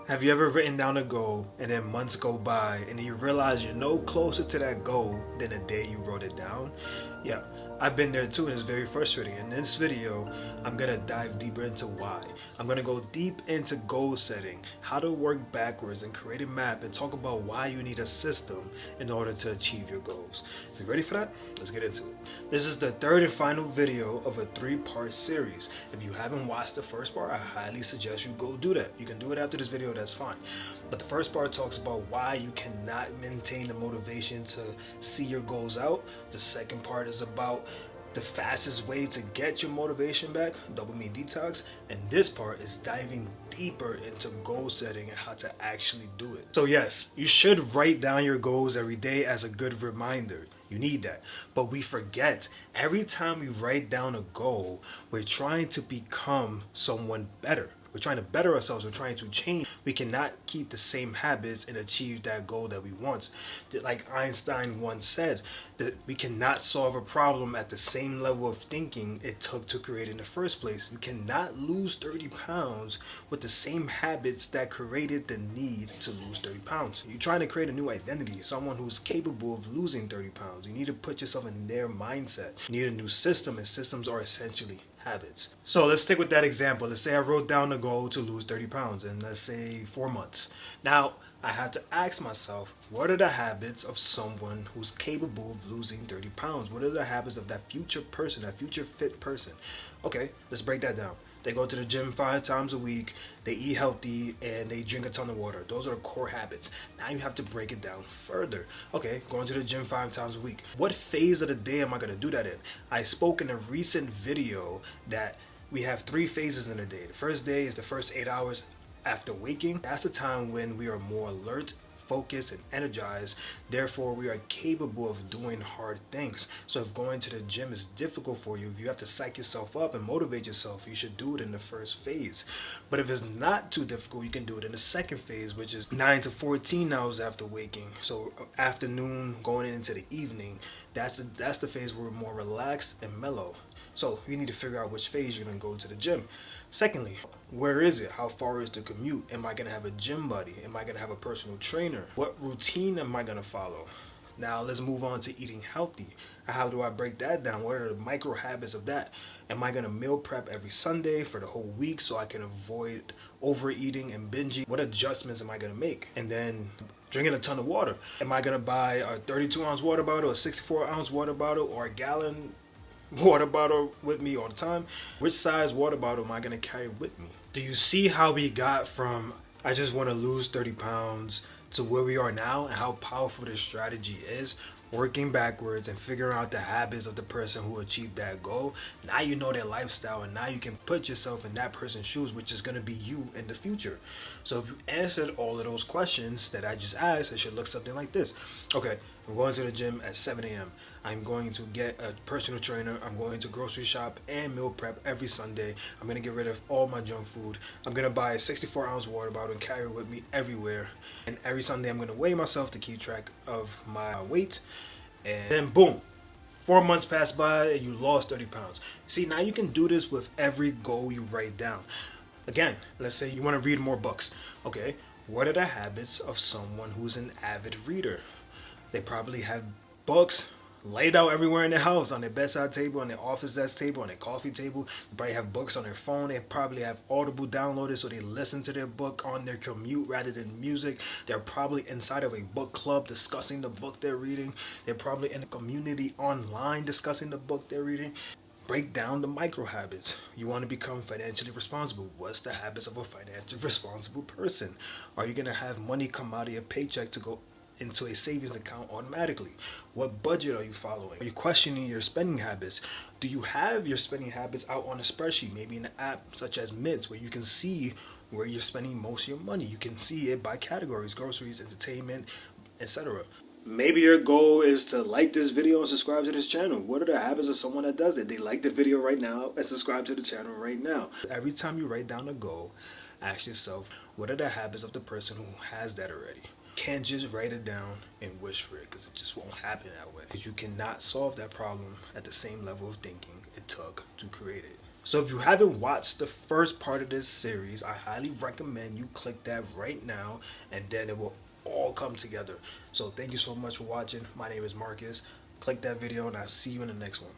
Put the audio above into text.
Have you ever written down a goal and then months go by and then you realize you're no closer to that goal than the day you wrote it down? Yeah, I've been there too, and it's very frustrating. In this video, I'm gonna dive deeper into why. I'm gonna go deep into goal setting, how to work backwards and create a map, and talk about why you need a system in order to achieve your goals. If you're ready for that, let's get into it. This is the third and final video of a three-part series. If you haven't watched the first part, I highly suggest you go do that. You can do it after this video, that's fine. But the first part talks about why you cannot maintain the motivation to see your goals out. The second part is about the fastest way to get your motivation back, dopamine detox, and this part is diving deeper into goal setting and how to actually do it. So yes, you should write down your goals every day as a good reminder. You need that. But we forget every time we write down a goal, we're trying to become someone better. We're trying to better ourselves. We're trying to change. We cannot keep the same habits and achieve that goal that we want. Like Einstein once said, that we cannot solve a problem at the same level of thinking it took to create it in the first place. We cannot lose 30 pounds with the same habits that created the need to lose 30 pounds. You're trying to create a new identity, someone who's capable of losing 30 pounds. You need to put yourself in their mindset. You need a new system, and systems are essentially habits. So let's stick with that example. Let's say I wrote down a goal to lose 30 pounds in, let's say, 4 months. Now, I have to ask myself, what are the habits of someone who's capable of losing 30 pounds? What are the habits of that future person, that future fit person? Okay, let's break that down. They go to the gym 5 times a week, they eat healthy, and they drink a ton of water. Those are core habits. Now you have to break it down further. Okay, going to the gym 5 times a week. What phase of the day am I going to do that in? I spoke in a recent video that we have 3 phases in a day. The first day is the first 8 hours after waking. That's the time when we are more alert, focused, and energized. Therefore, we are capable of doing hard things. So if going to the gym is difficult for you, if you have to psych yourself up and motivate yourself, you should do it in the first phase. But if it's not too difficult, you can do it in the second phase, which is 9 to 14 hours after waking. So afternoon going into the evening, that's the phase where we're more relaxed and mellow. So you need to figure out which phase you're going to go to the gym. Secondly, where is it? How far is the commute? Am I going to have a gym buddy? Am I going to have a personal trainer? What routine am I going to follow? Now let's move on to eating healthy. How do I break that down? What are the micro habits of that? Am I going to meal prep every Sunday for the whole week so I can avoid overeating and binging? What adjustments am I going to make? And then drinking a ton of water. Am I going to buy a 32-ounce water bottle, a 64-ounce water bottle, or a gallon water bottle with me all the time? Which size water bottle am I going to carry with me? Do you see how we got from I just want to lose 30 pounds to where we are now, and how powerful this strategy is? Working backwards and figuring out the habits of the person who achieved that goal. Now you know their lifestyle, and now you can put yourself in that person's shoes, which is going to be you in the future. So if you answered all of those questions that I just asked, it should look something like this. Okay, I'm going to the gym at 7 a.m. I'm going to get a personal trainer. I'm going to grocery shop and meal prep every Sunday. I'm going to get rid of all my junk food. I'm going to buy a 64-ounce water bottle and carry it with me everywhere. And every Sunday I'm going to weigh myself to keep track of my weight. And then boom, 4 months pass by and you lost 30 pounds. See, now you can do this with every goal you write down. Again, let's say you want to read more books. Okay, what are the habits of someone who's an avid reader? They probably have books laid out everywhere in their house, on their bedside table, on their office desk table, on their coffee table. They probably have books on their phone. They probably have Audible downloaded so they listen to their book on their commute rather than music. They're probably inside of a book club discussing the book they're reading. They're probably in a community online discussing the book they're reading. Break down the micro habits. You want to become financially responsible. What's the habits of a financially responsible person? Are you going to have money come out of your paycheck to go into a savings account automatically? What budget are you following? Are you questioning your spending habits? Do you have your spending habits out on a spreadsheet, maybe in an app such as Mint, where you can see where you're spending most of your money? You can see it by categories: groceries, entertainment, etc. Maybe your goal is to like this video and subscribe to this channel. What are the habits of someone that does it? They like the video right now and subscribe to the channel right now. Every time you write down a goal, ask yourself, what are the habits of the person who has that already? Can't just write it down and wish for it, because it just won't happen that way. Because you cannot solve that problem at the same level of thinking it took to create it. So if you haven't watched the first part of this series, I highly recommend you click that right now, and then it will all come together. So thank you so much for watching. My name is Marcus. Click that video and I'll see you in the next one.